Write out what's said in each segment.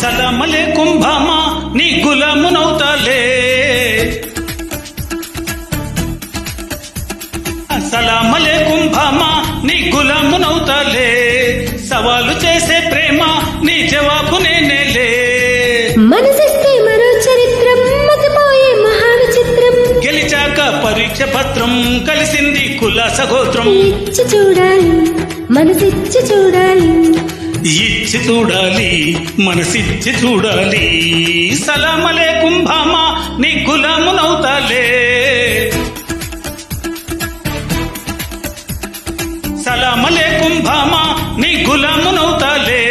సలామలే కుంభమా నీ గులామునవుతాలే సలామలే కుంభమా నీ గులామునవుతాలే సవాలు చేసే ప్రేమ నీ జవాబు నేనేలే మనసిస్తే మరో చరిత్రం మతిపోయే మహావిచిత్రం గెలిచాక పరీక్ష పత్రం కలిసింది కులాస గోత్రం ఇచ్చి చూడాలి మనసిచ్చి చూడాలి ఇచ్చి చూడాలి మనసిచ్చి చూడాలి సలామలే కుంభమా నీ గులామునవుతాలే సలామలే కుంభమా నీ గులామునవుతాలే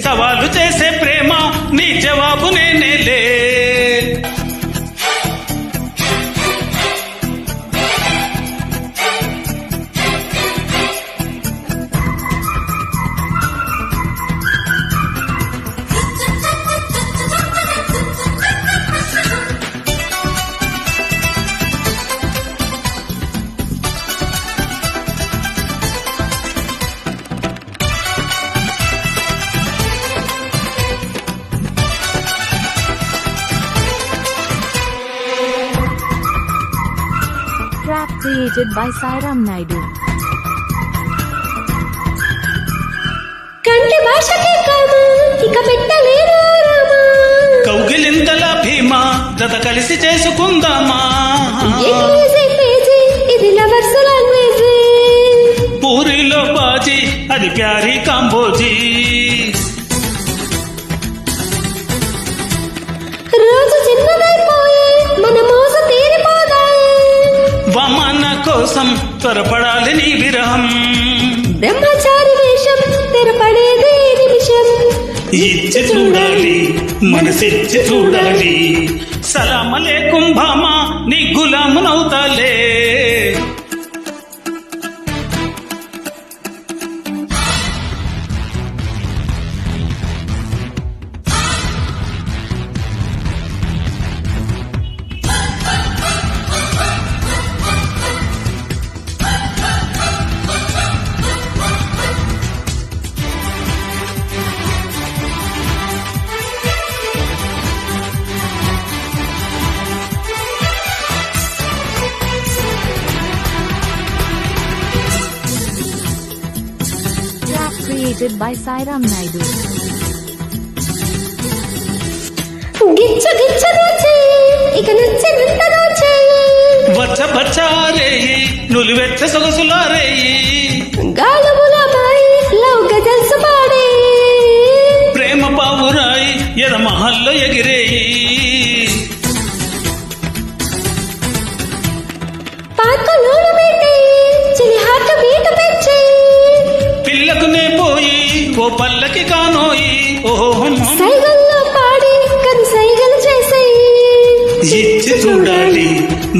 సవాలు చేసే ప్రేమ నీ జవాబు నేనేలే Track created by Sairam Naidu. కంటి భాషకే కాదు ఇక పెట్టలేరు రామా కౌగిలింతల భీమా జత కలిసి చేసుకుందామా ఇంగ్లీష్ పేజీ ఇది లవర్స్ లాంగ్వేజ్ పూరిలో బాజీ అది ప్యారీ కాంబోజీ రోజు చిన్నదైపోయే మన మోస తీరిపోదాయి వమన కోసం త్వరపడాలి నీ విరహం బ్రహ్మచారి వేషం తెరపడేది నిమిషం ఇచ్చి చూడాలి మనసిచ్చి చూడాలి సలామలే కుంభమా నీ గులామునవుతాలే Track created by Sairam Naidu. గిచ్చ గిచ్చ దోచేయి ఇక నచ్చినంత దోచేయి బచ్చ బచ్చారేయి నులివెచ్చ సొగసులారేయి గాలముల బాయి లవ్ గజల్స్ పాడే ప్రేమ పావురాయి ఎద మహల్లో ఎగిరేయి పాకలోన పెట్టేయి చిలి హార్ట్ బీట్ పెంచేయి పిల్లకునే పోయి ఓ పల్లకి కానోయి ఓహో సైగల్లో పాడి కను సైగలు చేసేయి ఇచ్చి చూడాలి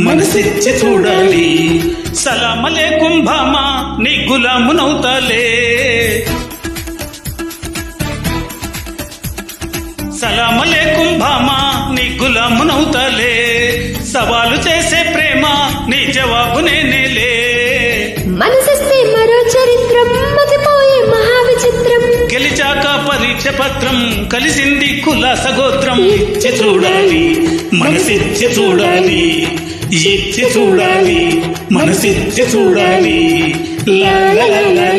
మనసిచ్చి చూడాలి సలామలే కుంభమా నీ గులామునవుతాలే సలామలే కుంభమా నీ గులామునవుతాలే సవాలు చేసే ప్రేమ నీ జవాబు నేనేలే మనసిస్తే మరో చరిత్రం మతిపోయే మహావిచిత్రం గెలిచాక పరీక్ష పత్రం కలిసింది కులాస గోత్రం ఇచ్చి చూడాలి మనసిచ్చి చూడాలి ఇచ్చి చూడాలి మనసిచ్చి చూడాలి లా లా లా లా.